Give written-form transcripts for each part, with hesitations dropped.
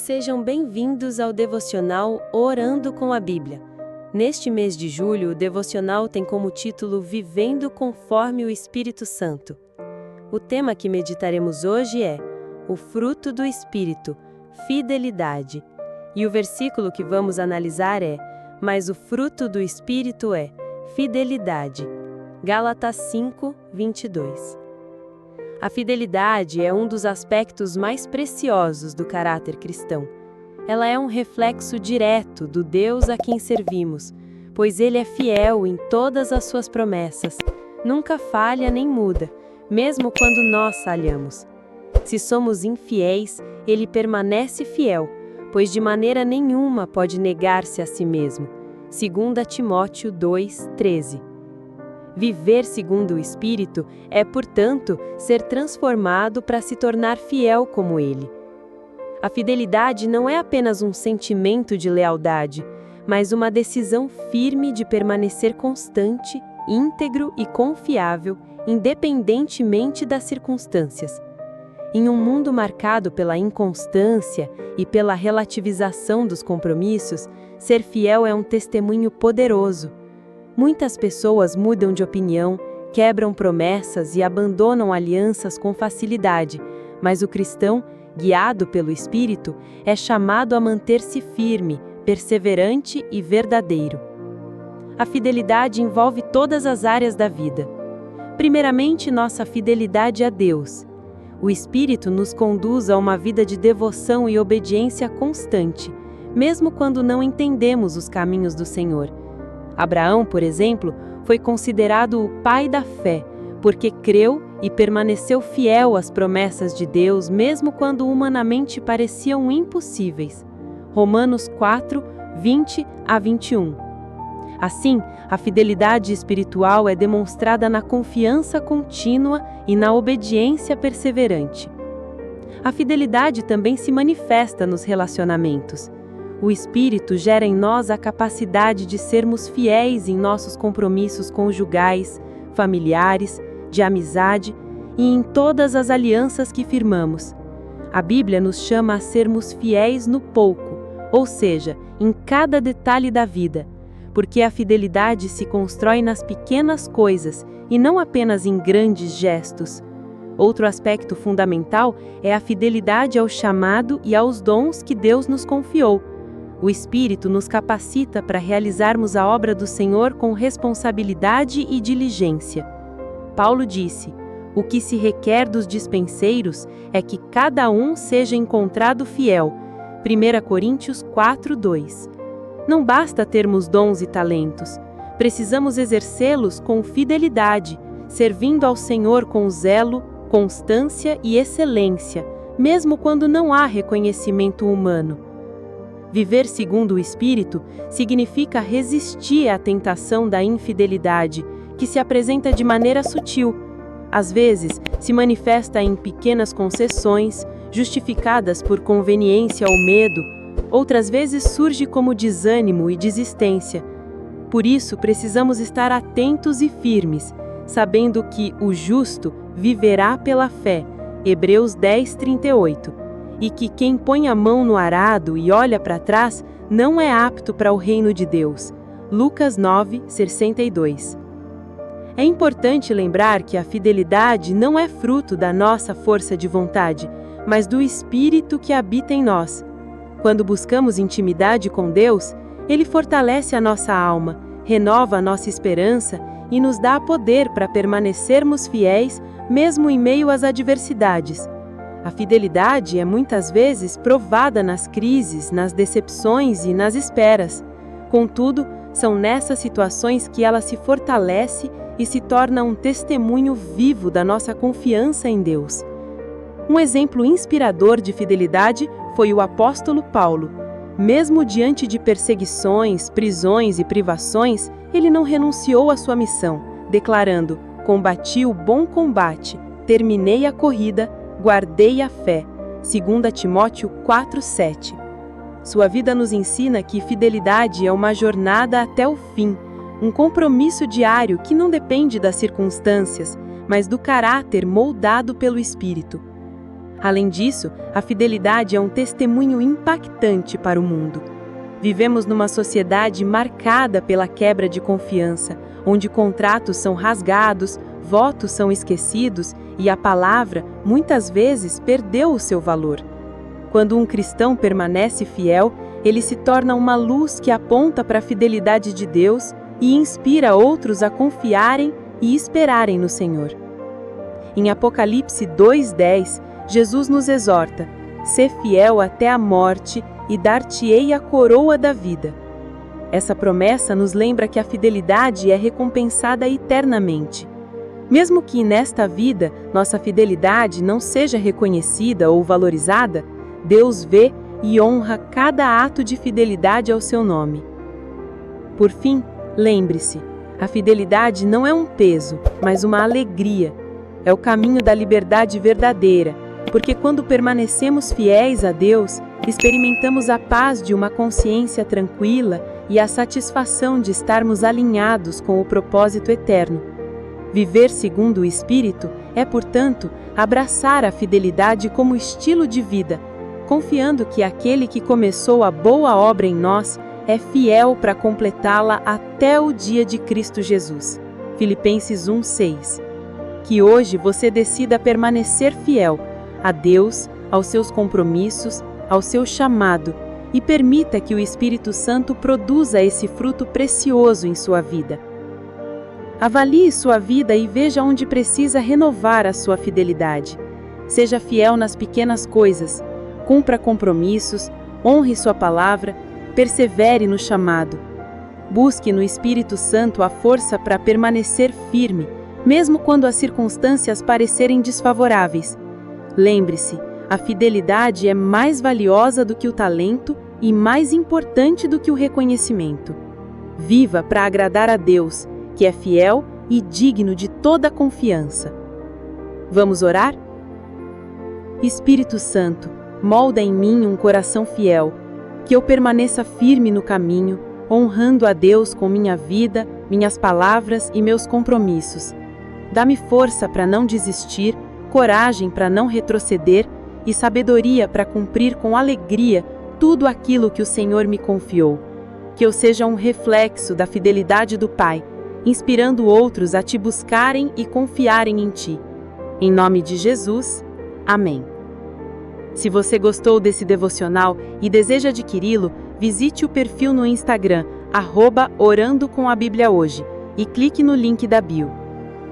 Sejam bem-vindos ao devocional Orando com a Bíblia. Neste mês de julho, o devocional tem como título Vivendo conforme o Espírito Santo. O tema que meditaremos hoje é o fruto do Espírito, fidelidade. E o versículo que vamos analisar é: mas o fruto do Espírito é fidelidade. Gálatas 5, 22. A fidelidade é um dos aspectos mais preciosos do caráter cristão. Ela é um reflexo direto do Deus a quem servimos, pois Ele é fiel em todas as suas promessas, nunca falha nem muda, mesmo quando nós falhamos. Se somos infiéis, Ele permanece fiel, pois de maneira nenhuma pode negar-se a si mesmo. 2 Timóteo 2:13. Viver segundo o Espírito é, portanto, ser transformado para se tornar fiel como Ele. A fidelidade não é apenas um sentimento de lealdade, mas uma decisão firme de permanecer constante, íntegro e confiável, independentemente das circunstâncias. Em um mundo marcado pela inconstância e pela relativização dos compromissos, ser fiel é um testemunho poderoso. Muitas pessoas mudam de opinião, quebram promessas e abandonam alianças com facilidade, mas o cristão, guiado pelo Espírito, é chamado a manter-se firme, perseverante e verdadeiro. A fidelidade envolve todas as áreas da vida. Primeiramente, nossa fidelidade a Deus. O Espírito nos conduz a uma vida de devoção e obediência constante, mesmo quando não entendemos os caminhos do Senhor. Abraão, por exemplo, foi considerado o pai da fé, porque creu e permaneceu fiel às promessas de Deus, mesmo quando humanamente pareciam impossíveis. Romanos 4, 20 a 21. Assim, a fidelidade espiritual é demonstrada na confiança contínua e na obediência perseverante. A fidelidade também se manifesta nos relacionamentos. O Espírito gera em nós a capacidade de sermos fiéis em nossos compromissos conjugais, familiares, de amizade e em todas as alianças que firmamos. A Bíblia nos chama a sermos fiéis no pouco, ou seja, em cada detalhe da vida, porque a fidelidade se constrói nas pequenas coisas e não apenas em grandes gestos. Outro aspecto fundamental é a fidelidade ao chamado e aos dons que Deus nos confiou. O Espírito nos capacita para realizarmos a obra do Senhor com responsabilidade e diligência. Paulo disse: o que se requer dos dispenseiros é que cada um seja encontrado fiel. 1 Coríntios 4:2. Não basta termos dons e talentos. Precisamos exercê-los com fidelidade, servindo ao Senhor com zelo, constância e excelência, mesmo quando não há reconhecimento humano. Viver segundo o Espírito significa resistir à tentação da infidelidade, que se apresenta de maneira sutil. Às vezes, se manifesta em pequenas concessões, justificadas por conveniência ou medo. Outras vezes surge como desânimo e desistência. Por isso, precisamos estar atentos e firmes, sabendo que o justo viverá pela fé. Hebreus 10:38. E que quem põe a mão no arado e olha para trás não é apto para o reino de Deus. Lucas 9:62. É importante lembrar que a fidelidade não é fruto da nossa força de vontade, mas do Espírito que habita em nós. Quando buscamos intimidade com Deus, Ele fortalece a nossa alma, renova a nossa esperança e nos dá poder para permanecermos fiéis, mesmo em meio às adversidades. A fidelidade é muitas vezes provada nas crises, nas decepções e nas esperas. Contudo, são nessas situações que ela se fortalece e se torna um testemunho vivo da nossa confiança em Deus. Um exemplo inspirador de fidelidade foi o apóstolo Paulo. Mesmo diante de perseguições, prisões e privações, ele não renunciou à sua missão, declarando: "Combati o bom combate, terminei a corrida, guardei a fé." 2 Timóteo 4:7. Sua vida nos ensina que fidelidade é uma jornada até o fim, um compromisso diário que não depende das circunstâncias, mas do caráter moldado pelo Espírito. Além disso, a fidelidade é um testemunho impactante para o mundo. Vivemos numa sociedade marcada pela quebra de confiança, onde contratos são rasgados, votos são esquecidos e a palavra, muitas vezes, perdeu o seu valor. Quando um cristão permanece fiel, ele se torna uma luz que aponta para a fidelidade de Deus e inspira outros a confiarem e esperarem no Senhor. Em Apocalipse 2:10, Jesus nos exorta: "Sê fiel até a morte e dar-te-ei a coroa da vida." Essa promessa nos lembra que a fidelidade é recompensada eternamente. Mesmo que nesta vida nossa fidelidade não seja reconhecida ou valorizada, Deus vê e honra cada ato de fidelidade ao seu nome. Por fim, lembre-se, a fidelidade não é um peso, mas uma alegria. É o caminho da liberdade verdadeira, porque quando permanecemos fiéis a Deus, experimentamos a paz de uma consciência tranquila e a satisfação de estarmos alinhados com o propósito eterno. Viver segundo o Espírito é, portanto, abraçar a fidelidade como estilo de vida, confiando que aquele que começou a boa obra em nós é fiel para completá-la até o dia de Cristo Jesus. Filipenses 1:6. Que hoje você decida permanecer fiel a Deus, aos seus compromissos, ao seu chamado, e permita que o Espírito Santo produza esse fruto precioso em sua vida. Avalie sua vida e veja onde precisa renovar a sua fidelidade. Seja fiel nas pequenas coisas, cumpra compromissos, honre sua palavra, persevere no chamado. Busque no Espírito Santo a força para permanecer firme, mesmo quando as circunstâncias parecerem desfavoráveis. Lembre-se, a fidelidade é mais valiosa do que o talento e mais importante do que o reconhecimento. Viva para agradar a Deus, que é fiel e digno de toda confiança. Vamos orar? Espírito Santo, molda em mim um coração fiel, que eu permaneça firme no caminho, honrando a Deus com minha vida, minhas palavras e meus compromissos. Dá-me força para não desistir, coragem para não retroceder e sabedoria para cumprir com alegria tudo aquilo que o Senhor me confiou. Que eu seja um reflexo da fidelidade do Pai, inspirando outros a te buscarem e confiarem em ti. Em nome de Jesus, amém. Se você gostou desse devocional e deseja adquiri-lo, visite o perfil no Instagram, @orandocomabíbliahoje, e clique no link da bio.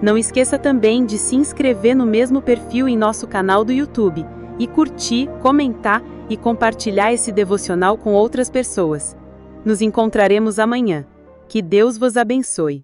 Não esqueça também de se inscrever no mesmo perfil em nosso canal do YouTube e curtir, comentar e compartilhar esse devocional com outras pessoas. Nos encontraremos amanhã. Que Deus vos abençoe.